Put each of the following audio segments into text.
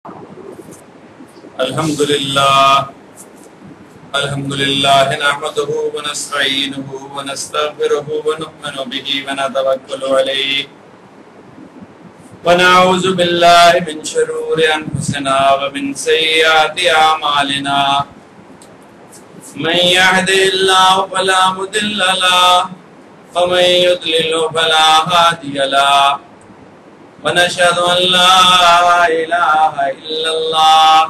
الحمد لله نحمده ونستعينه ونستغفره ونؤمن به ونتوكل عليه ونعوذ بالله من شرور أنفسنا ومن سيئات أعمالنا من يهده الله فلا مضل له ومن يضلل فلا هادي له ونشهد أن لا إله إلا الله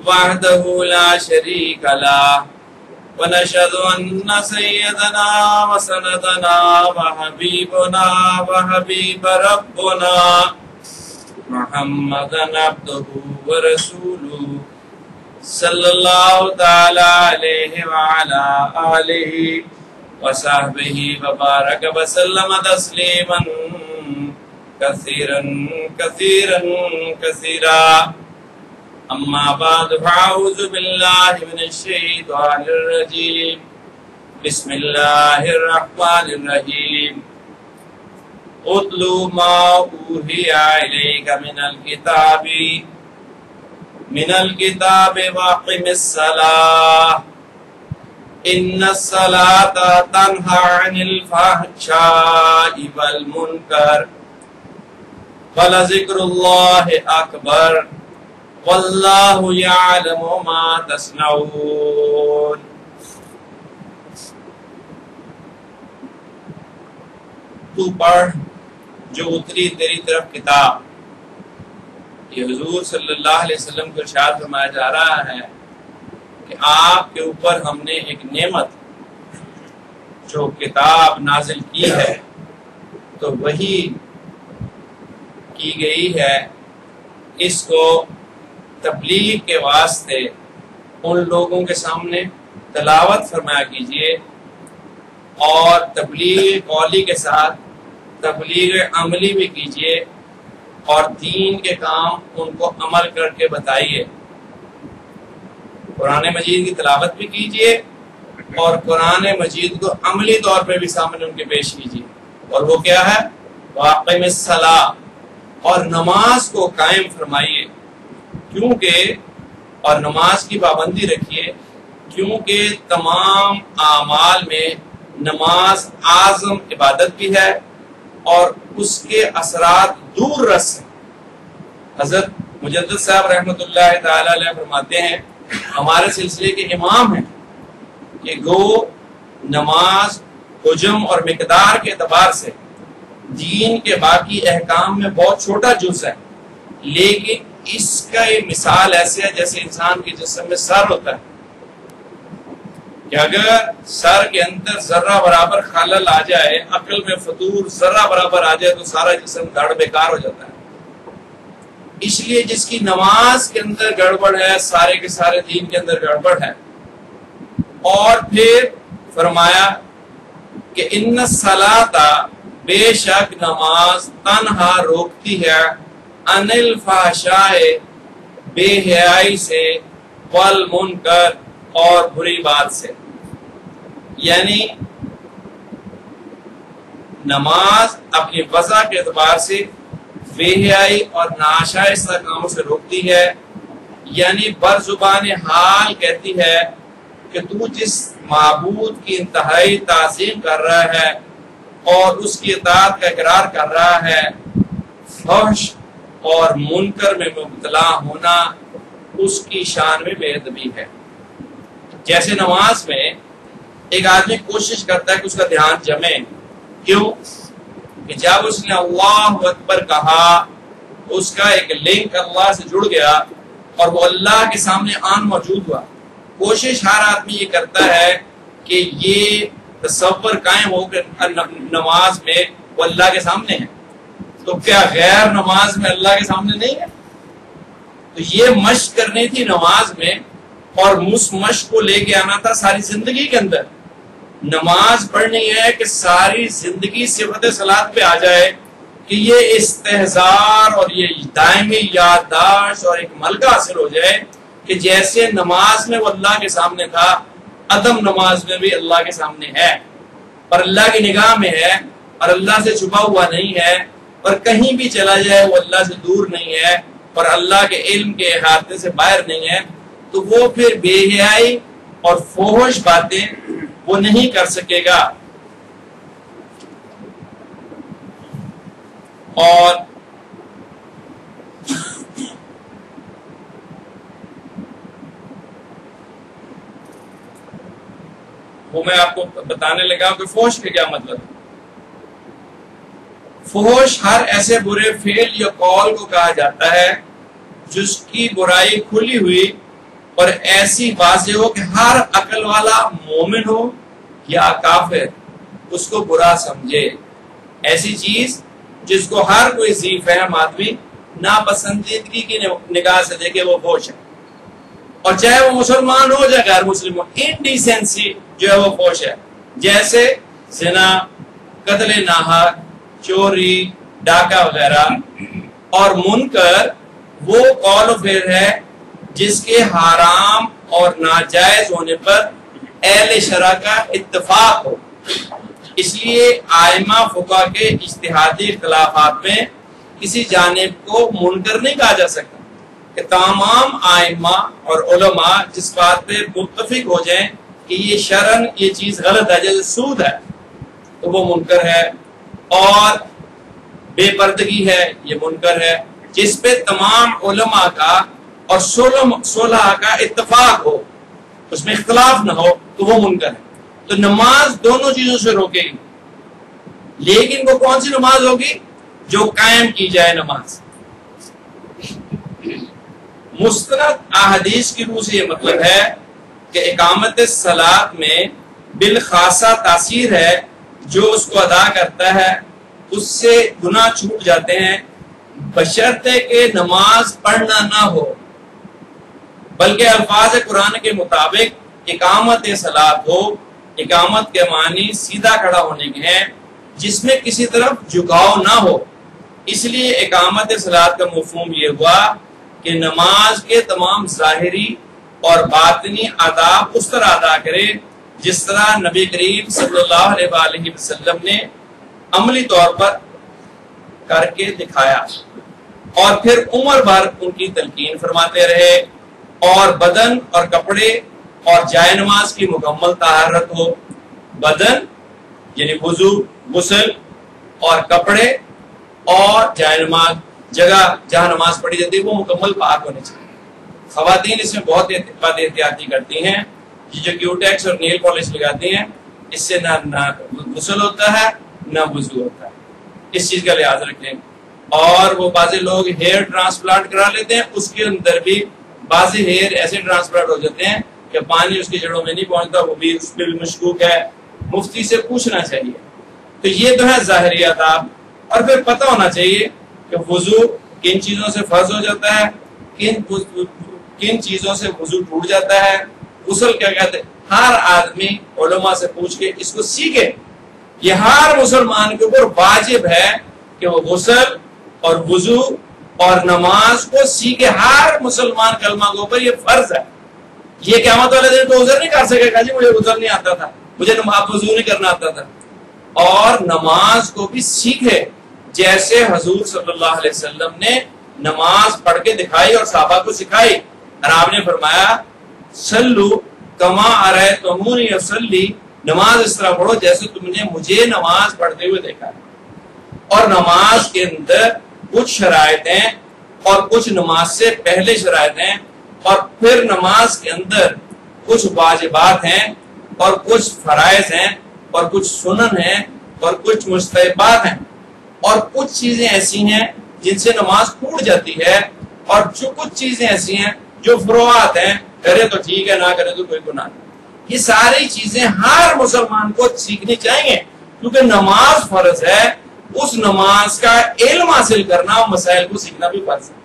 وحده لا شريك له ونشهد أن سيدنا وسندنا وحبيبنا وحبيب ربنا محمدا عبده ورسوله صلى الله تعالى عليه وعلى آله وصحبه وبارك وسلم تسليما كثيرا كثيرا كثيرا أما بعد فأعوذ بالله من الشيطان الرجيم بسم الله الرحمن الرحيم اتل ما أوحي إليك من الكتاب وأقم الصلاة إن الصلاة تنهى عن الفحشاء والمنكر ولذكر الله أكبر واللہ یعلم ما تصنعون۔ تو پڑھ جو اتری تیری طرف کتاب، یہ حضور صلی اللہ علیہ وسلم کو ارشاد فرمایا جا رہا ہے کہ آپ کے اوپر ہم نے ایک نعمت جو کتاب نازل کی ہے تو وہی کی گئی ہے، اس کو تبلیغ کے واسطے ان لوگوں کے سامنے تلاوت فرمایا کیجئے، اور تبلیغ قولی کے ساتھ تبلیغ عملی بھی کیجئے، اور دین کے کام ان کو عمل کر کے بتائیے۔ قرآن مجید کی تلاوت بھی کیجئے اور قرآن مجید کو عملی طور پہ بھی سامنے ان کے پیش کیجئے، اور وہ کیا ہے؟ وَأَقِمِ الصَّلَاةَ، اور نماز کو قائم فرمائیے، کیونکہ اور نماز کی پابندی رکھیے، کیونکہ تمام اعمال میں نماز اعظم عبادت بھی ہے اور اس کے اثرات دور رس ہیں۔ حضرت مجدد صاحب رحمۃ اللہ تعالی علیہ فرماتے ہیں، ہمارے سلسلے کے امام ہیں، کہ گو نماز حجم اور مقدار کے اعتبار سے دین کے باقی احکام میں بہت چھوٹا جز ہے، لیکن اس کا یہ مثال ایسے ہے جیسے انسان کے جسم میں سر ہوتا ہے، کہ اگر سر کے اندر ذرہ برابر خلل آ جائے، عقل میں فطور ذرہ برابر آ جائے تو سارا جسم دھڑ بیکار ہو جاتا ہے۔ اس لیے جس کی نماز کے اندر گڑبڑ ہے، سارے کے سارے دین کے اندر گڑبڑ ہے۔ اور پھر فرمایا کہ ان الصلاۃ، بے شک نماز تنہا روکتی ہے، عن الفحشاء، بے حیائی سے، والمنکر، اور بری بات سے۔ یعنی نماز اپنی وضع کے اعتبار سے بے حیائی اور ناشائستہ کاموں سے روکتی ہے، یعنی برزبان حال کہتی ہے کہ تو جس معبود کی انتہائی تعظیم کر رہا ہے اور اس کی اطاعت کا اقرار کر رہا ہے، فحش اور منکر میں مبتلا ہونا اس کی شان میں بے ادبی ہے۔ جیسے نماز میں ایک آدمی کوشش کرتا ہے کہ اس کا دھیان جمے، کیوں؟ کہ جب اس نے اللہ اکبر کہا، اس کا ایک لنک اللہ سے جڑ گیا اور وہ اللہ کے سامنے آن موجود ہوا۔ کوشش ہر آدمی یہ کرتا ہے کہ یہ تصور قائم ہو کہ نماز میں وہ اللہ کے سامنے ہے، تو کیا غیر نماز میں اللہ کے سامنے نہیں ہے؟ تو یہ مشق کرنی تھی نماز میں، اور اس مشق کو لے کے آنا تھا ساری زندگی کے اندر۔ نماز پڑھنی ہے کہ ساری زندگی صفت صلاۃ پہ آ جائے، کہ یہ استحضار اور یہ دائمی یادداشت اور ایک ملکہ حاصل ہو جائے کہ جیسے نماز میں وہ اللہ کے سامنے تھا، عدم نماز میں بھی اللہ کے سامنے ہے، اور اللہ کی نگاہ میں ہے اور اللہ سے چھپا ہوا نہیں ہے، اور کہیں بھی چلا جائے وہ اللہ سے دور نہیں ہے اور اللہ کے علم کے احاطے سے باہر نہیں ہے، تو وہ پھر بے حیائی اور فحش باتیں وہ نہیں کر سکے گا۔ اور وہ میں آپ کو بتانے لگا کہ فحش کا کیا مطلب ہے۔ فحش ہر ایسے برے فعل یا قول کو کہا جاتا ہے جس کی برائی کھلی ہوئی اور ایسی واضح ہو کہ ہر عقل والا مومن ہو یا کافر اس کو برا سمجھے، ایسی چیز جس کو ہر کوئی ذی فہم آدمی ناپسندیدگی کی نگاہ سے دیکھے وہ فحش ہے، اور چاہے وہ مسلمان ہو یا غیر مسلم ہو، انڈیسنسی جو ہے وہ فحش ہے، جیسے زنا، قتل ناحق، چوری، ڈاکہ وغیرہ۔ اور منکر وہ قول و فعل ہے جس کے حرام اور ناجائز ہونے پر اہل شرع کا اتفاق ہو۔ اس لیے ائمہ فقہا کے اجتہادی اختلافات میں کسی جانب کو منکر نہیں کہا جا سکتا، کہ تمام ائمہ اور علماء جس بات پہ متفق ہو جائیں کہ یہ شرعن یہ چیز غلط ہے، جیسے سود ہے تو وہ منکر ہے، اور بے پردگی ہے یہ منکر ہے، جس پہ تمام علماء کا اور صلح کا اتفاق ہو، اس میں اختلاف نہ ہو تو وہ منکر ہے۔ تو نماز دونوں چیزوں سے روکے گی، لیکن وہ کون سی نماز ہوگی؟ جو قائم کی جائے نماز۔ مستند احادیث کی روح سے یہ مطلب ہے کہ اقامت صلاۃ میں بالخاصہ تاثیر ہے، جو اس کو ادا کرتا ہے اس سے گناہ چھوٹ جاتے ہیں، بشرطے کہ نماز پڑھنا نہ ہو، بلکہ الفاظ قرآن کے مطابق اقامت صلاۃ ہو۔ اقامت کے معنی سیدھا کھڑا ہونے کے ہیں، جس میں کسی طرف جھکاؤ نہ ہو۔ اس لیے اقامت صلاۃ کا مفہوم یہ ہوا کہ نماز کے تمام ظاہری اور باطنی آداب اس طرح ادا کرے جس طرح نبی کریم صلی اللہ علیہ وآلہ وسلم نے عملی طور پر کر کے دکھایا، اور پھر عمر بھر ان کی تلقین فرماتے رہے، اور بدن اور کپڑے اور جائے نماز کی مکمل طہارت ہو۔ بدن یعنی وضو، غسل، اور کپڑے اور جائے نماز، جگہ جہاں نماز پڑھی جاتی ہے وہ مکمل پاک ہونے چاہیے۔ خواتین اس میں بہت احتیاطی کرتی ہیں، یہ جو کیوٹیکس اور نیل پالش لگاتی ہیں، اس سے نہ غسل ہوتا ہے نہ وضو ہوتا ہے، اس چیز کا لحاظ رکھیں۔ اور وہ بعض لوگ ہیئر ٹرانسپلانٹ کرا لیتے ہیں، اس کے اندر بھی بعض ہیئر ایسے ٹرانسپلانٹ ہو جاتے ہیں کہ پانی اس کی جڑوں میں نہیں پہنچتا، وہ بھی اس پہ مشکوک ہے، مفتی سے پوچھنا چاہیے۔ تو یہ تو ہے ظاہری آداب، اور پھر پتہ ہونا چاہیے کہ وضو کن چیزوں سے فرض ہو جاتا ہے، کن چیزوں سے وضو ٹوٹ جاتا ہے، غسل کیا کہتے ہیں۔ ہر آدمی علماء سے پوچھ کے اس کو سیکھے۔ یہ ہر مسلمان کے اوپر واجب ہے کہ وہ غسل اور وضو اور نماز کو سیکھے۔ ہر مسلمان کلمہ کے اوپر یہ فرض ہے۔ یہ قیامت والے دن تو عذر نہیں کر سکے گا جی مجھے غسل نہیں آتا تھا، مجھے وضو نہیں کرنا آتا تھا۔ اور نماز کو بھی سیکھے، جیسے حضور صلی اللہ علیہ وسلم نے نماز پڑھ کے دکھائی اور صحابہ کو سکھائی، اور آپ نے فرمایا صلو کما ارأیتمونی اصلی، نماز اس طرح پڑھو جیسے تم نے مجھے نماز پڑھتے ہوئے دیکھا ہے۔ اور نماز کے اندر کچھ شرائط ہیں اور کچھ نماز سے پہلے شرائط ہیں، اور پھر نماز کے اندر کچھ واجبات ہیں اور کچھ فرائض ہیں اور کچھ سنن ہیں اور کچھ مستحبات ہیں، اور کچھ چیزیں ایسی ہیں جن سے نماز ٹوٹ جاتی ہے، اور جو کچھ چیزیں ایسی ہیں جو فروعات ہیں، کرے تو ٹھیک ہے، نہ کرے تو کوئی گناہ نہیں۔ یہ ساری چیزیں ہر مسلمان کو سیکھنی چاہیے، کیونکہ نماز فرض ہے، اس نماز کا علم حاصل کرنا اور مسائل کو سیکھنا بھی فرض ہے۔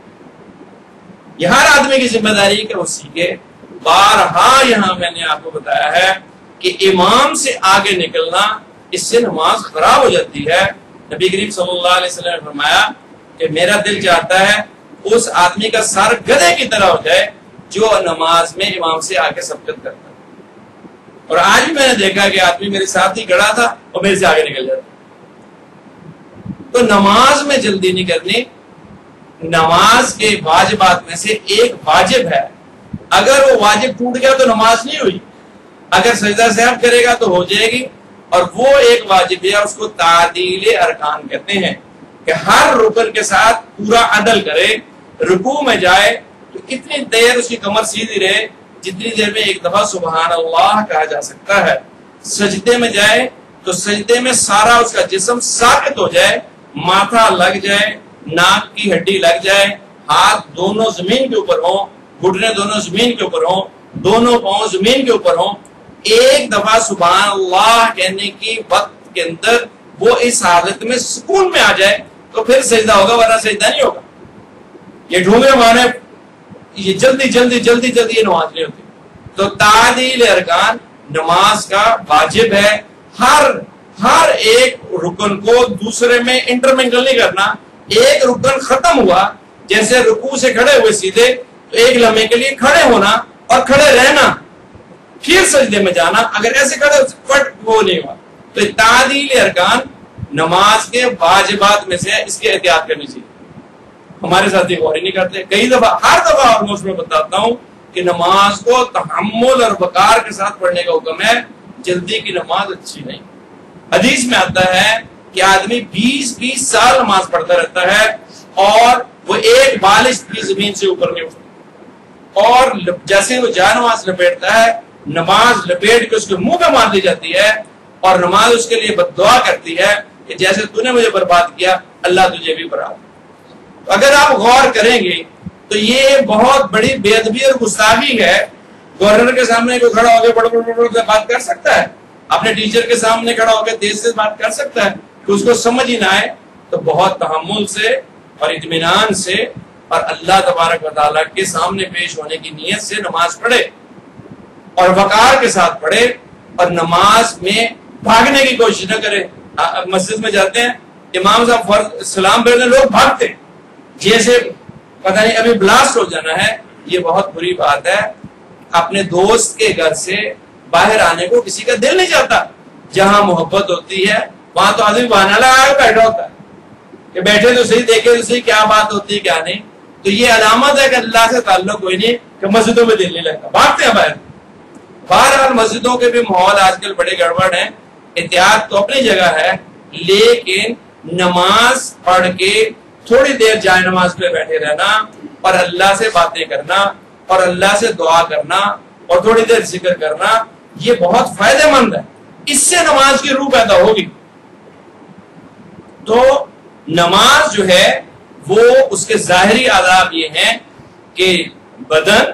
یہ ہر آدمی کی ذمہ داری ہے کہ وہ سیکھے۔ بارہا یہاں میں نے آپ کو بتایا ہے کہ امام سے آگے نکلنا، اس سے نماز خراب ہو جاتی ہے۔ نبی کریم صلی اللہ علیہ وسلم نے فرمایا کہ میرا دل چاہتا ہے اس آدمی کا سر گدھے کی طرح ہو جائے جو نماز میں امام سے آگے سبقت کرتا ہے۔ اور آج بھی میں نے دیکھا کہ آدمی میرے ساتھ ہی کھڑا تھا اور میرے سے آگے نکل جاتا۔ تو نماز میں جلدی نہیں کرنی. نماز کے واجبات میں سے ایک واجب ہے، اگر وہ واجب ٹوٹ گیا تو نماز نہیں ہوئی. اگر سجدہ سہو کرے گا تو ہو جائے گی. اور وہ ایک واجب ہے، اس کو تعدیل ارکان کہتے ہیں، کہ ہر رکن کے ساتھ پورا عدل کرے. رکوع میں جائے تو اتنی دیر اس کی کمر سیدھی رہے جتنی دیر میں ایک دفعہ سبحان اللہ کہا جا سکتا ہے. سجدے میں جائے تو سجدے میں سارا اس کا جسم ثابت ہو جائے، ماتھا لگ جائے، ناک کی ہڈی لگ جائے، ہاتھ دونوں زمین کے اوپر ہوں، گھٹنے دونوں زمین کے اوپر ہوں، دونوں پاؤں زمین کے اوپر ہوں. ایک دفعہ سبحان اللہ کہنے کی وقت کے اندر وہ اس حالت میں سکون میں آ جائے تو پھر سجدہ ہوگا، ورنہ سجدہ نہیں ہوگا. یہ ڈھونگے مانے یہ جلدی جلدی جلدی جلدی یہ نماز نہیں ہوتی. تو تعدیل ارکان نماز کا واجب ہے. ہر ایک رکن کو دوسرے میں انٹرمنگل نہیں کرنا. ایک رکن ختم ہوا، جیسے رکوع سے کھڑے ہوئے سیدھے، تو ایک لمحے کے لیے کھڑے ہونا اور کھڑے رہنا، پھر سجدے میں جانا. اگر ایسے کھڑے فٹ وہ نہیں ہوا. تو تعدیل ارکان نماز کے واجبات میں سے، اس کی احتیاط کرنی چاہیے. ہمارے ساتھ غور ہی نہیں کرتے. کئی دفعہ، ہر دفعہ آلموسٹ میں بتاتا ہوں کہ نماز کو تحمل اور وقار کے ساتھ پڑھنے کا حکم ہے. جلدی کی نماز اچھی نہیں. حدیث میں آتا ہے کہ آدمی 20 سال نماز پڑھتا رہتا ہے اور وہ ایک بالش کی زمین سے اوپر نہیں اٹھتا. اور جیسے وہ جا نماز لپیٹتا ہے، نماز لپیٹ کے اس کے منہ پہ مار دی جاتی ہے اور نماز اس کے لیے بد دعا کرتی ہے کہ جیسے تو نے مجھے برباد کیا، اللہ تجھے بھی برباد. اگر آپ غور کریں گے تو یہ بہت بڑی بے ادبی اور گستاخی ہے. گورنر کے سامنے کوئی کھڑا ہو کے بڑھ بڑھ بات کر سکتا ہے، اپنے ٹیچر کے سامنے کھڑا ہو کے تیز سے بات کر سکتا ہے کہ اس کو سمجھ ہی نہ آئے. تو بہت تحمل سے اور اطمینان سے اور اللہ تبارک و تعالیٰ کے سامنے پیش ہونے کی نیت سے نماز پڑھے اور وقار کے ساتھ پڑھے. اور نماز میں بھاگنے کی کوشش نہ کرے. مسجد میں جاتے ہیں، امام صاحب سلام پھیرنے، لوگ بھاگتے ہیں جیسے پتہ نہیں ابھی بلاسٹ ہو جانا ہے. یہ بہت بری بات ہے. اپنے دوست کے گھر سے باہر آنے کو کسی کا دل نہیں چاہتا. جہاں محبت ہوتی ہے وہاں تو آدمی بہانا لگا کے بیٹھا ہوتا ہے کہ بیٹھے تو صحیح، دیکھے تو صحیح کیا بات ہوتی ہے کیا نہیں. تو یہ علامت ہے کہ اللہ سے تعلق کوئی نہیں، کہ مسجدوں میں دل نہیں لگتا، بھاگتے ہیں باہر. بہرحال مسجدوں کے بھی ماحول آج کل بڑے گڑبڑ ہیں. احتیاط تو اپنی جگہ ہے، لیکن نماز پڑھ کے تھوڑی دیر جائے نماز پہ بیٹھے رہنا اور اللہ سے باتیں کرنا اور اللہ سے دعا کرنا اور تھوڑی دیر ذکر کرنا، یہ بہت فائدہ مند ہے. اس سے نماز کی روح پیدا ہوگی. تو نماز جو ہے وہ اس کے ظاہری آداب یہ ہیں کہ بدن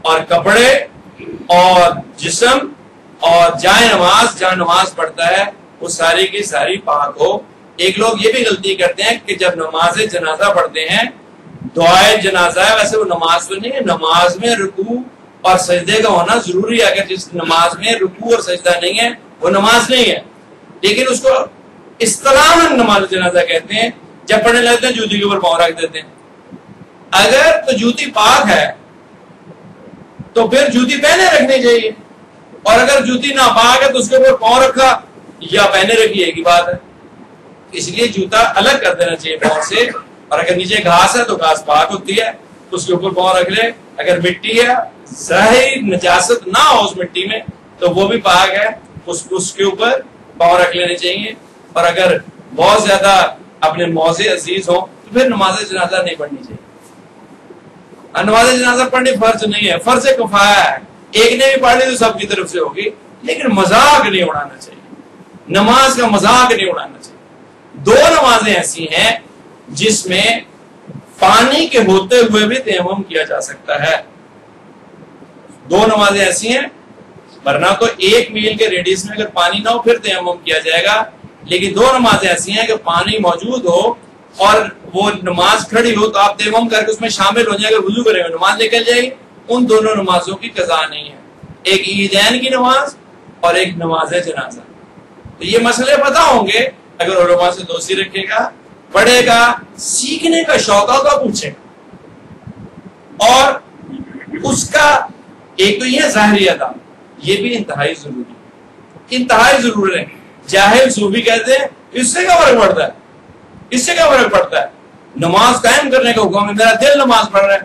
اور کپڑے اور جسم اور جائے نماز، جہاں نماز پڑھتا ہے وہ ساری کی ساری پاک ہو. ایک لوگ یہ بھی غلطی کرتے ہیں کہ جب نماز جنازہ پڑھتے ہیں، دعائے جنازہ ہے، ویسے وہ نماز تو نہیں ہے. نماز میں رکوع اور سجدے کا ہونا ضروری ہے. اگر جس نماز میں رکوع اور سجدہ نہیں ہے وہ نماز نہیں ہے. لیکن اس کو اصطلاحاً نماز جنازہ کہتے ہیں. جب پڑھنے لگتے ہیں جوتی کے اوپر پاؤں رکھ دیتے ہیں. اگر تو جوتی پاک ہے تو پھر جوتی پہنے رکھنی چاہیے، اور اگر جوتی ناپاک ہے تو اس کے اوپر پاؤں رکھا یا پہنے رکھی ایک ہی بات ہے. اس لیے جوتا الگ کر دینا چاہیے پاؤں سے. اور اگر نیچے گھاس ہے تو گھاس پاک ہوتی ہے تو اس کے اوپر پاؤں رکھ لے. اگر مٹی ہے، ظاہری نجاست نہ ہو اس مٹی میں تو وہ بھی پاک ہے، اس کے اوپر پاؤں رکھ لینے چاہیے. اور اگر بہت زیادہ اپنے موضع عزیز ہوں تو پھر نماز جنازہ نہیں پڑھنی چاہیے. نماز جنازہ پڑھنی فرض نہیں ہے، فرض کفایہ ہے. ایک نے بھی پڑھ لی تو سب کی طرف سے ہوگی، لیکن مذاق نہیں اڑانا چاہیے. نماز کا مذاق نہیں اڑانا چاہیے. دو نمازیں ایسی ہیں جس میں پانی کے ہوتے ہوئے بھی تیمم کیا جا سکتا ہے. دو نمازیں ایسی ہیں، ورنہ تو 1 میل کے ریڈیس میں اگر پانی نہ ہو پھر تیمم کیا جائے گا. لیکن دو نمازیں ایسی ہیں کہ پانی موجود ہو اور وہ نماز کھڑی ہو تو آپ تیمم کر کے اس میں شامل ہو جائے. اگر وضو کریں گے نماز نکل جائے گی. ان دونوں نمازوں کی قضا نہیں ہے، ایک عیدین کی نماز اور ایک نماز جنازہ. تو یہ مسئلے پتہ ہوں گے. اگر علماء سے دوستی رکھے گا، پڑھے گا، سیکھنے کا شوق ہوگا، پوچھے گا. اور اس کا ایک تو یہ ظاہری ادا، یہ بھی انتہائی ضروری ہے، انتہائی ضروری ہے. جاہل صوفی کہتے ہیں اس سے کیا فرق پڑتا ہے، اس سے کیا فرق پڑتا ہے؟ نماز قائم کرنے کا حکم ہے، میرا دل نماز پڑھ رہا ہے،